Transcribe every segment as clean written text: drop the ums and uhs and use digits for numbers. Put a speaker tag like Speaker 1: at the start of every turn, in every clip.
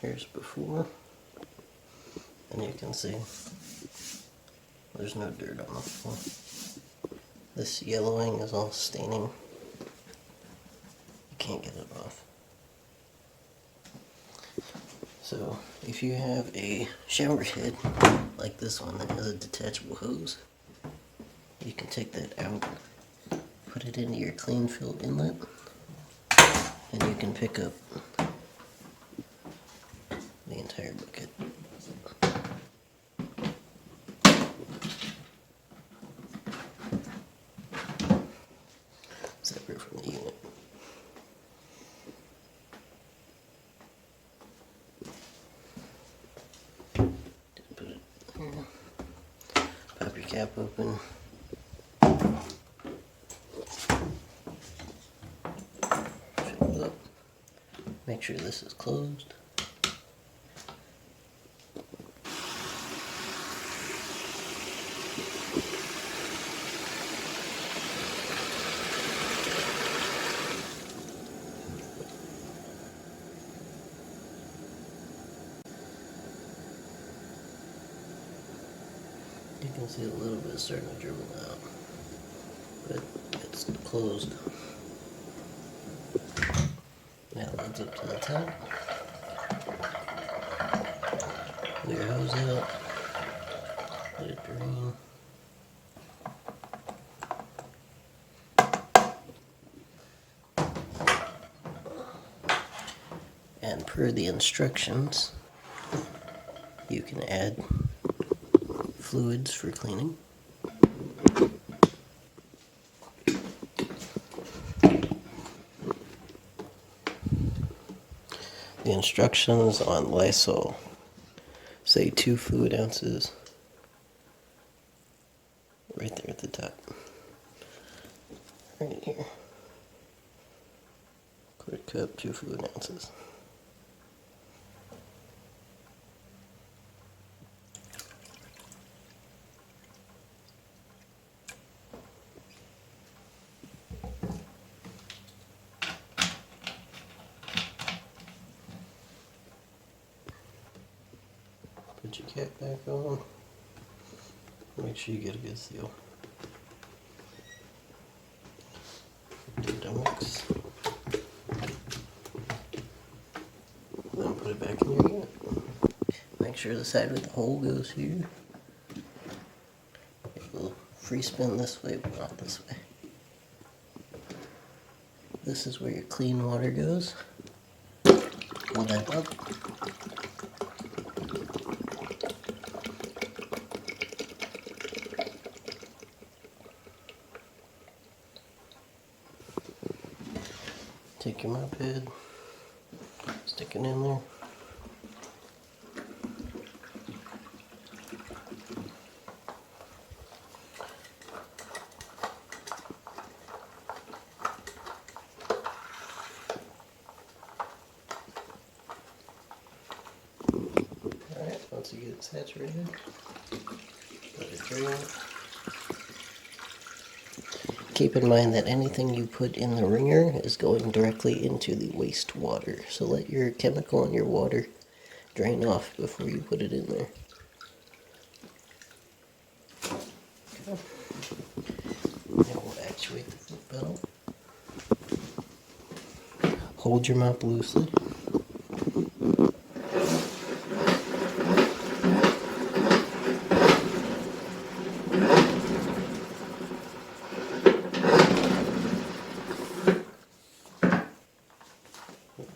Speaker 1: Here's before, and you can see there's no dirt on the floor. This yellowing is all staining. You can't get it off. So if you have a shower head like this one that has a detachable hose, you can take that out, put it into your clean fill inlet, and you can pick up the entire bucket. Separate from the unit. Just put it here. Pop your cap open. Fill it up. Make sure this is closed. You can see a little bit starting to dribble out, but it's closed. Now it leads up to the top. Pull your hose out, let it drain. And per the instructions, you can add fluids for cleaning. The instructions on Lysol say 2 fluid ounces right there at the top. Right here. Quarter cup, 2 fluid ounces. Put your cap back on. Make sure you get a good seal. Do dunks. Then put it back in your unit. Make sure the side with the hole goes here. It will free spin this way, but not this way. This is where your clean water goes. Pull that up. Take your mop head, stick it in there. Alright, once you get it saturated, let it drain. Keep in mind that anything you put in the wringer is going directly into the wastewater, so let your chemical and your water drain off before you put it in there. Okay. Now we'll actuate the foot pedal. Hold your mop loosely.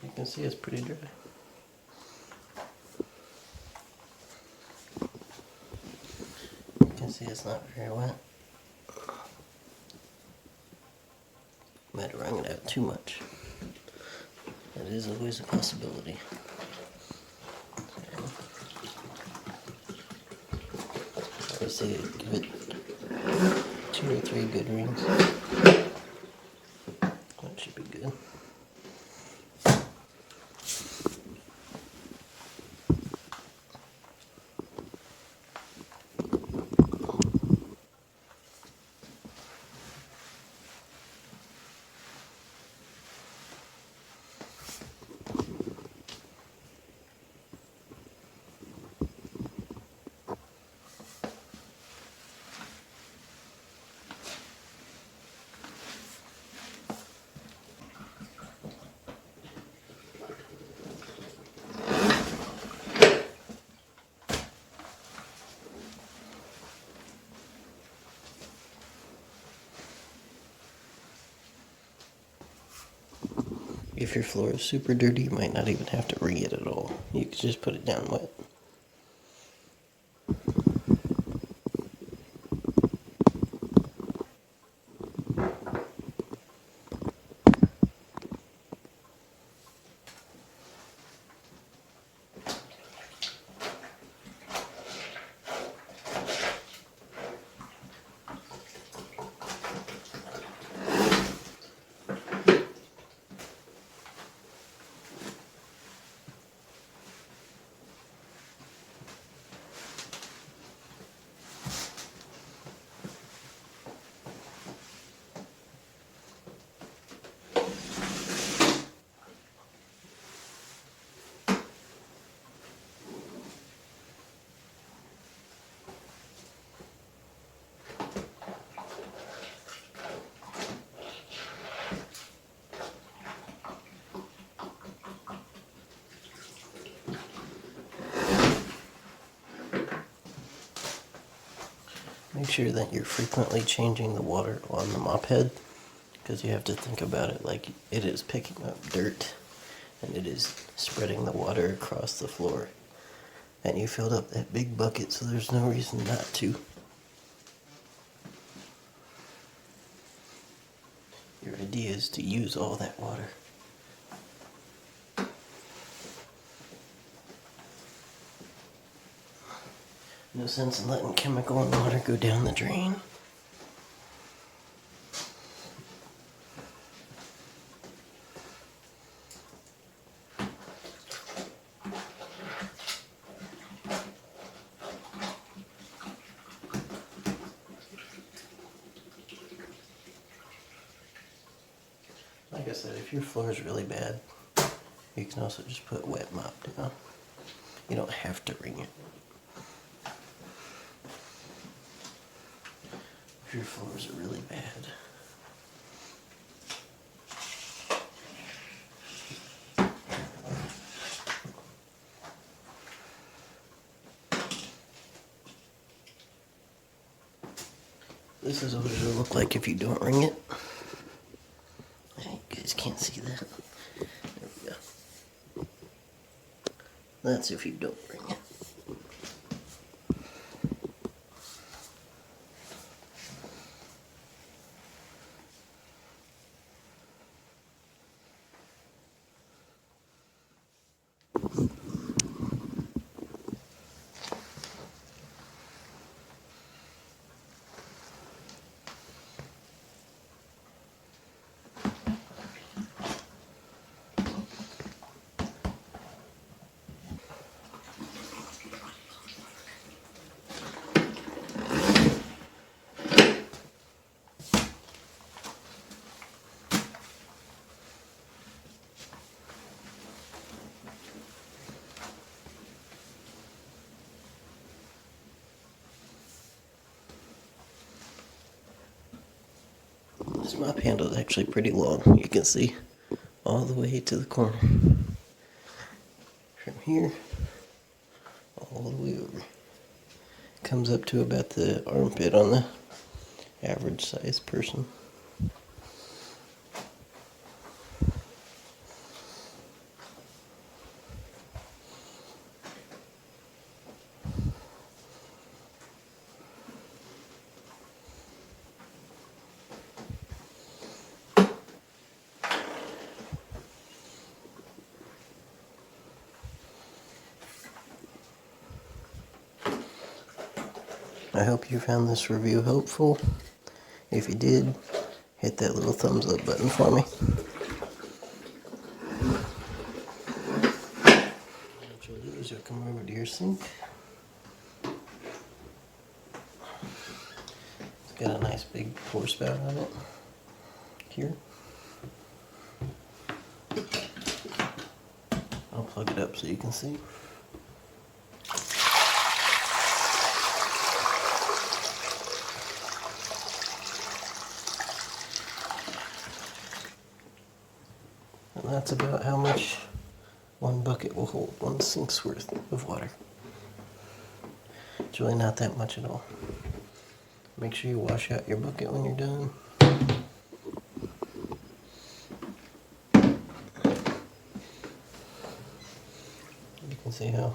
Speaker 1: You can see it's pretty dry. You can see it's not very wet. Might have wrung it out too much. That is always a possibility. I would say give it 2 or 3 good rings. That should be good. If your floor is super dirty, you might not even have to wring it at all. You could just put it down wet. Make sure that you're frequently changing the water on the mop head, because you have to think about it like it is picking up dirt and it is spreading the water across the floor. And you filled up that big bucket, so there's no reason not to. Your idea is to use all that water. No sense in letting chemical and water go down the drain. Like I said, if your floor is really bad, you can also just put wet mop down. You don't have to wring it. If your floors are really bad. This is what it'll look like if you don't wring it. You guys can't see that. There we go. That's if you don't wring it. This mop handle is actually pretty long. You can see all the way to the corner. From here, all the way over. Comes up to about the armpit on the average sized person. I hope you found this review helpful. If you did, hit that little thumbs up button for me. What you'll do is you'll come over to your sink. It's got a nice big pour spout on it here. I'll plug it up so you can see. And that's about how much one bucket will hold, one sink's worth of water. It's really not that much at all. Make sure you wash out your bucket when you're done. See how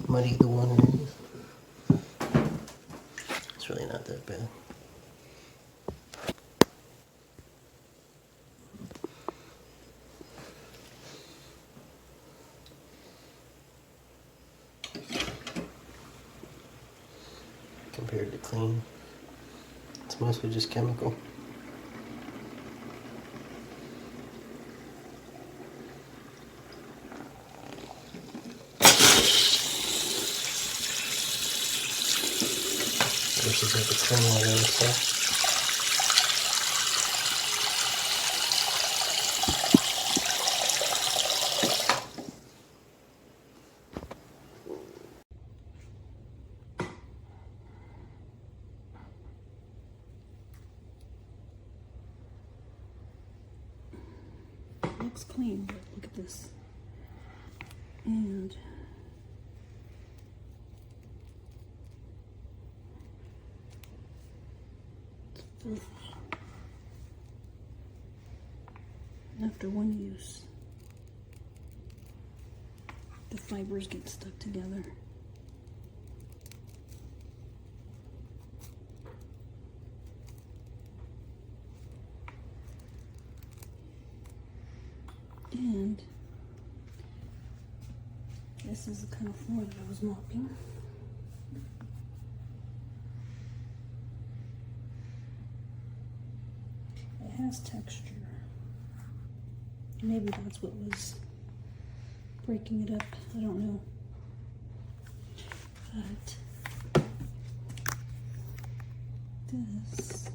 Speaker 1: muddy the water is? It's really not that bad. Compared to clean, it's mostly just chemical. Versus like the clean water and stuff.
Speaker 2: Looks clean, but look at this. And after one use, the fibers get stuck together. And this is the kind of floor that I was mopping. It has texture. Maybe that's what was breaking it up. I don't know. But this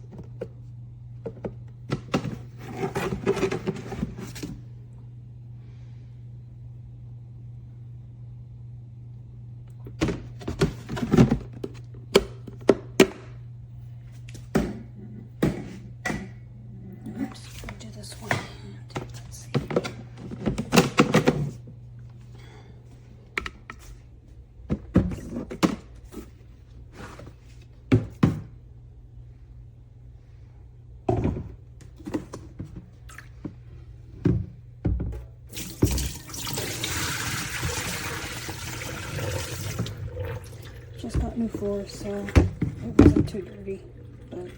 Speaker 2: just got new floors, so it wasn't too dirty, but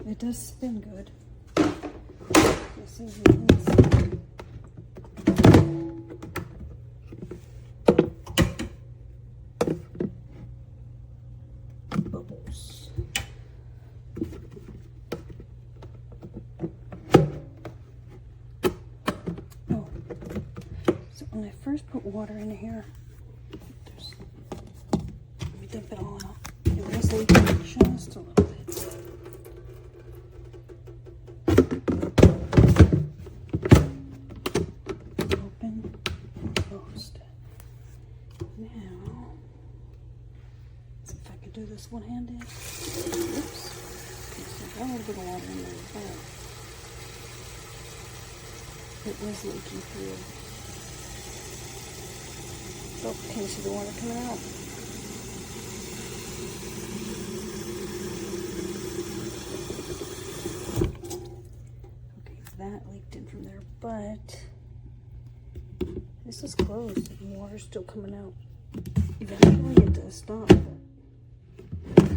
Speaker 2: it does spin good. This is the inside. Bubbles. Oh, so when I first put water in here, let me dump it all out. It was leaking just a little bit. Open, closed. Now, let's see if I can do this one-handed. Oops. Okay, so I got a little bit of water in there, but it was leaking through. Oh, can you see the water coming out? Okay, that leaked in from there, but this is closed and water's still coming out. Eventually it does stop, but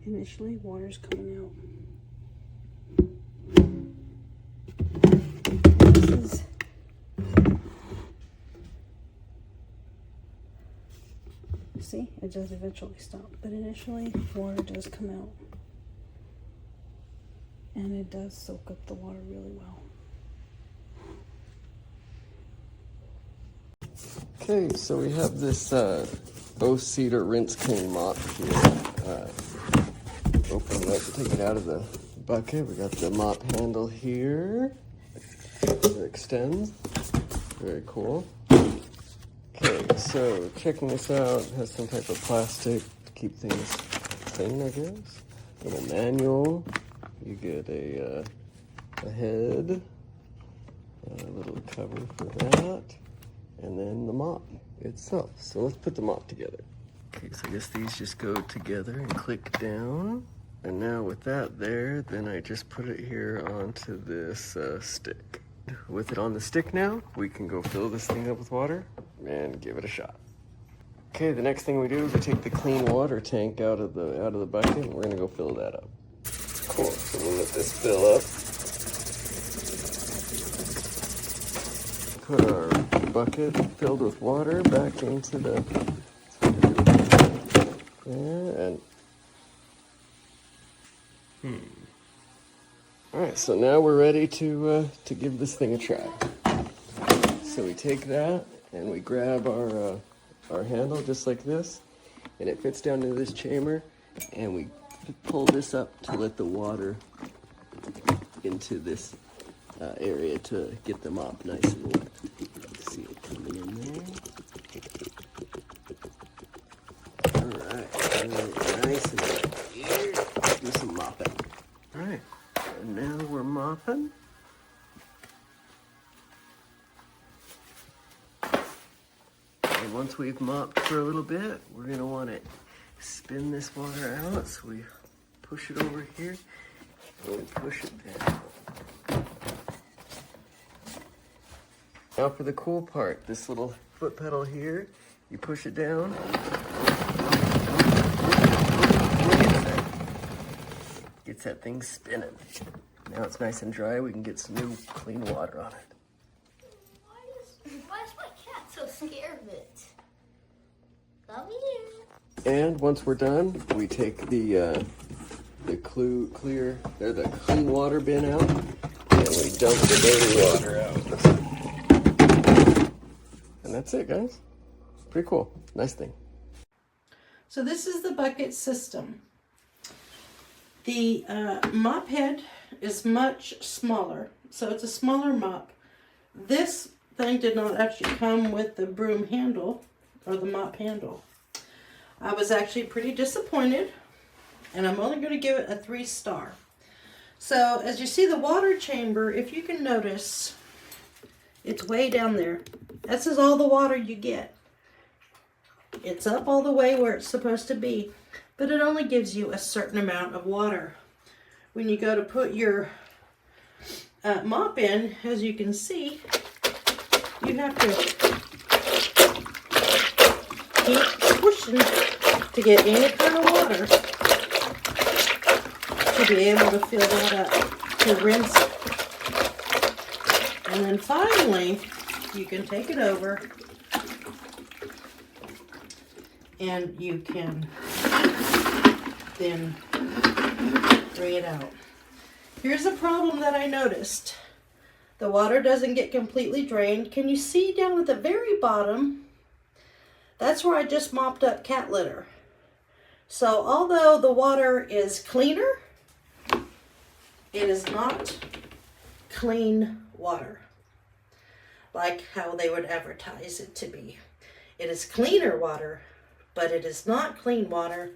Speaker 2: initially water's coming out. This is see, it does eventually stop, but initially water does come out. And it does soak up the water really well.
Speaker 3: Okay, so we have this O-Cedar RinseClean mop here. Open it up, take it out of the bucket. We got the mop handle here. It extends. Very cool. Okay, so checking this out, it has some type of plastic to keep things clean, I guess. Little manual. You get a head, a little cover for that, and then the mop itself. So let's put the mop together. Okay, so I guess these just go together and click down. And now with that there, then I just put it here onto this stick. with it on the stick now, we can go fill this thing up with water and give it a shot. Okay, the next thing we do is we take the clean water tank out of the bucket, and we're gonna go fill that up. Cool, so we'll let this fill up. Put our bucket filled with water back into the there, and all right, so now we're ready to give this thing a try. So we take that and we grab our handle just like this, and it fits down into this chamber, and we pull this up to let the water into this area to get the mop nice and wet. Let's see it coming in there. All right, nice and wet here. Do some mopping. All right, and now we're mopping. And once we've mopped for a little bit, we're gonna want to spin this water out. So we push it over here and we push it down. Now for the cool part, this little foot pedal here, you push it down. Gets that thing spinning. Now it's nice and dry, we can get some new clean water on it.
Speaker 4: Why is my cat so scared of it? Come here.
Speaker 3: And once we're done, we take the clean water bin out, and we dump the dirty water out. And that's it, guys. Pretty cool. Nice thing.
Speaker 2: So this is the bucket system. The mop head is much smaller, so it's a smaller mop. This thing did not actually come with the broom handle or the mop handle. I was actually pretty disappointed, and I'm only going to give it a 3-star. So as you see the water chamber, if you can notice, it's way down there. This is all the water you get. It's up all the way where it's supposed to be, but it only gives you a certain amount of water. When you go to put your mop in, as you can see, you have to keep pushing to get any kind of water to be able to fill that up, to rinse it. And then finally, you can take it over and you can then bring it out. Here's a problem that I noticed. The water doesn't get completely drained. Can you see down at the very bottom? That's where I just mopped up cat litter. So although the water is cleaner, it is not clean water like how they would advertise it to be. It is cleaner water, but it is not clean water.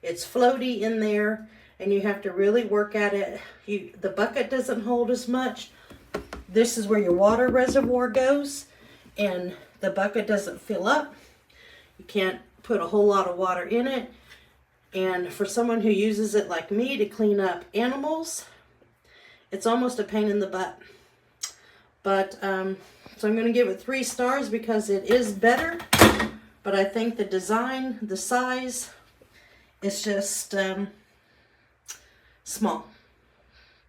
Speaker 2: It's floaty in there, and you have to really work at it. The bucket doesn't hold as much. This is where your water reservoir goes, and the bucket doesn't fill up. You can't put a whole lot of water in it. And for someone who uses it like me to clean up animals, it's almost a pain in the butt. But so I'm going to give it 3 stars because it is better. But I think the design, the size, is just small.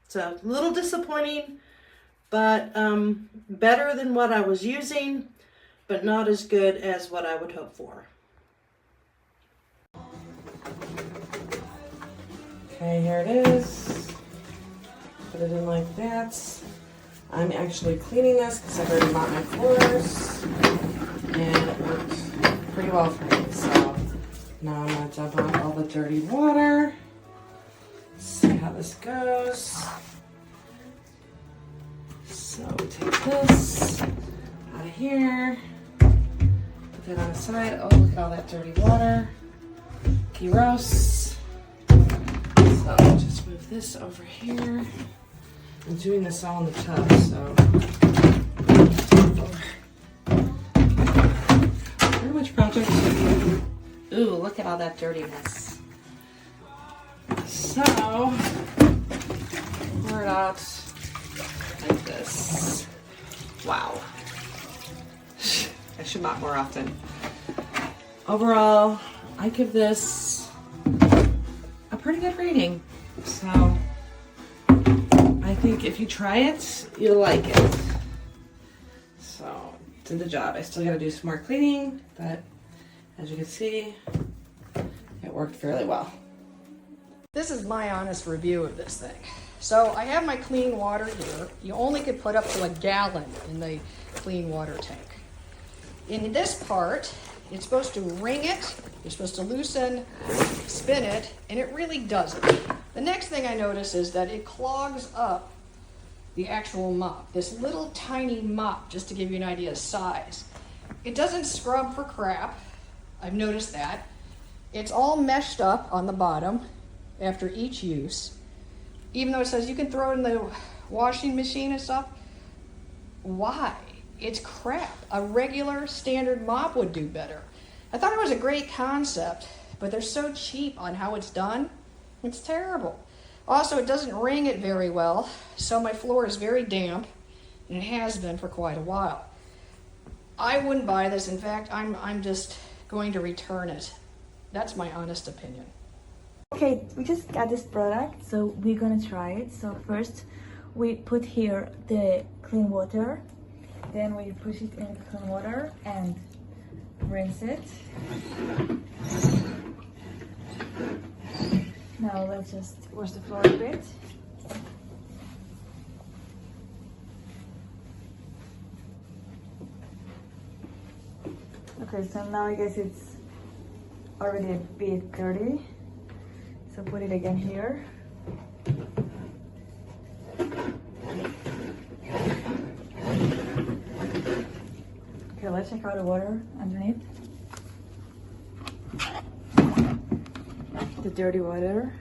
Speaker 2: So a little disappointing, but better than what I was using, but not as good as what I would hope for.
Speaker 5: Okay, here it is. Put it in like that. I'm actually cleaning this because I've already mopped my floors, and it worked pretty well for me. So now I'm going to dump out all the dirty water. See how this goes. So take this out of here. Put that on the side. Oh, look at all that dirty water. Gross. So just move this over here. I'm doing this all in the tub, so pretty much project. Ooh, look at all that dirtiness. So pour it out like this. should mop more often. Overall, I give this a pretty good rating. So I think if you try it, you'll like it. So did the job. I still gotta do some more cleaning, but as you can see, it worked fairly well.
Speaker 6: This is my honest review of this thing. So I have my clean water here. You only could put up to a gallon in the clean water tank. In this part, it's supposed to wring it, you're supposed to loosen, spin it, and it really doesn't. The next thing I notice is that it clogs up the actual mop. This little tiny mop, just to give you an idea of size. It doesn't scrub for crap. I've noticed that. It's all meshed up on the bottom after each use. Even though it says you can throw it in the washing machine and stuff. Why? It's crap. A regular standard mop would do better. I thought it was a great concept, but they're so cheap on how it's done. It's terrible. Also, it doesn't wring it very well, so my floor is very damp, and it has been for quite a while. I wouldn't buy this. In fact, I'm just going to return it. That's my honest opinion.
Speaker 7: Okay, we just got this product, so we're gonna try it. So first, we put here the clean water, then we push it in clean water and rinse it. Now let's just wash the floor a bit. Okay, so now I guess it's already a bit dirty. So put it again here. Okay, let's check out the water underneath. The dirty water.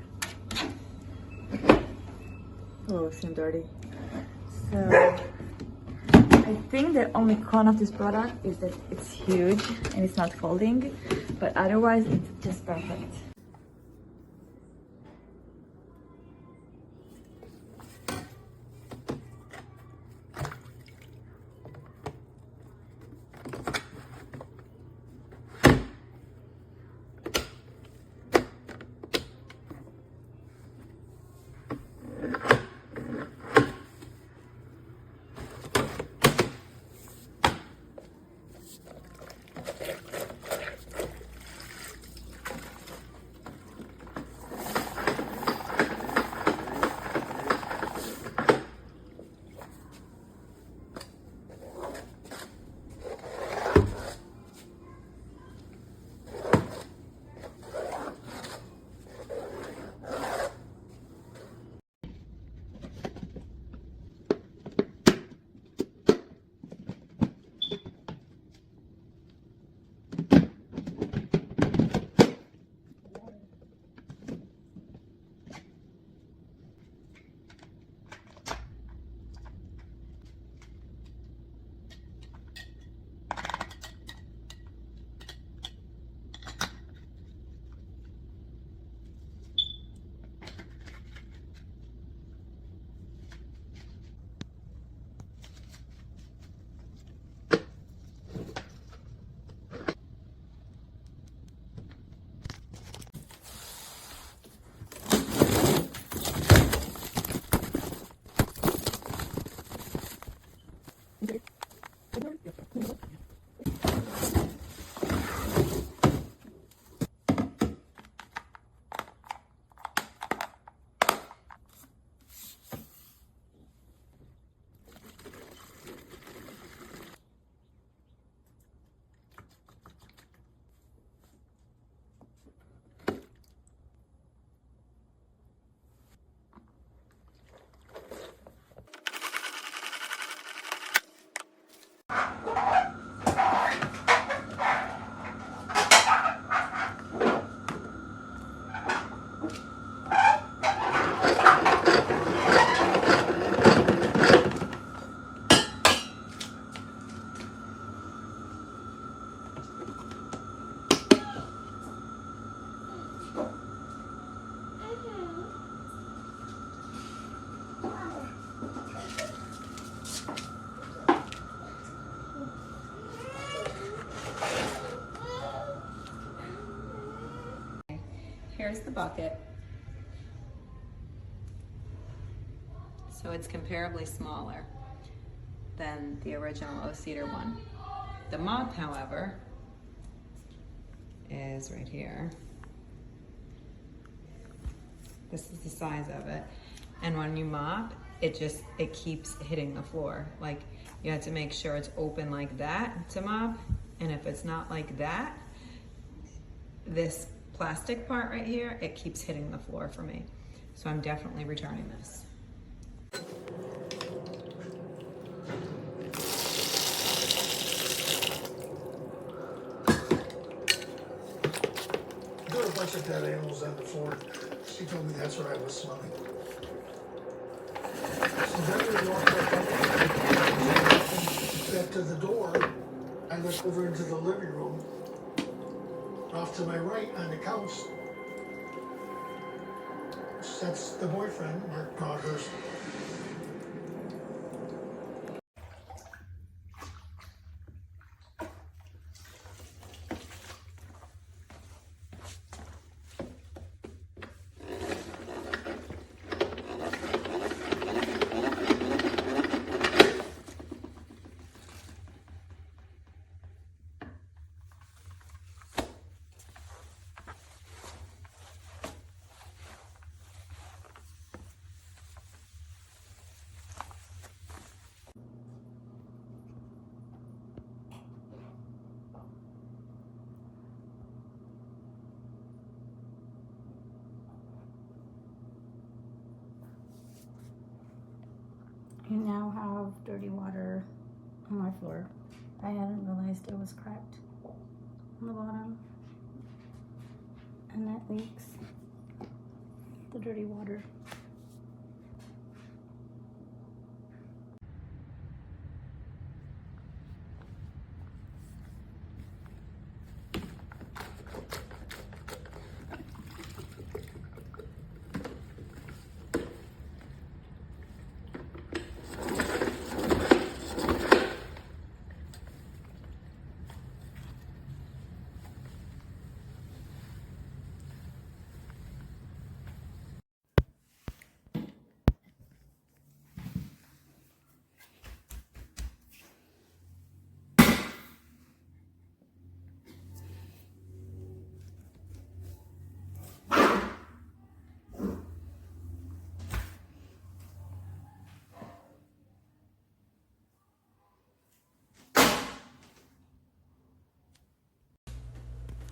Speaker 7: Oh, it seems dirty. So I think the only con of this product is that it's huge and it's not folding, but otherwise it's just perfect.
Speaker 8: is the bucket. So it's comparably smaller than the original O-Cedar one. The mop, however, is right here. This is the size of it. And when you mop, it keeps hitting the floor. Like, you have to make sure it's open like that to mop. And if it's not like that, this plastic part right here, it keeps hitting the floor for me. So I'm definitely returning this.
Speaker 9: There were a bunch of dead animals on the floor. She told me that's what I was smelling. So then we walked back to the door. I looked over into the living room. Off to my right on the couch, that's the boyfriend, Mark Cawhurst.
Speaker 2: You now have dirty water on my floor. I hadn't realized it was cracked on the bottom. And that leaks the dirty water.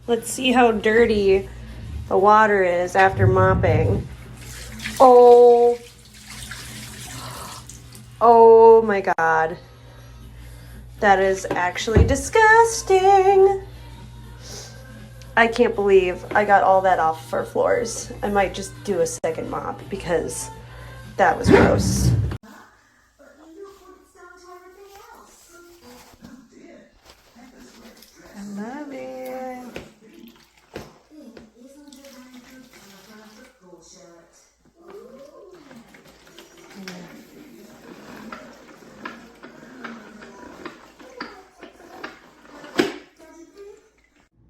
Speaker 10: Let's see how dirty the water is after mopping. Oh my God. That is actually disgusting. I can't believe I got all that off our floors. I might just do a second mop because that was gross. I love it.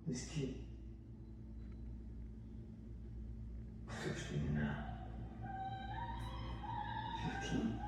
Speaker 9: This kid, 15 now. 15.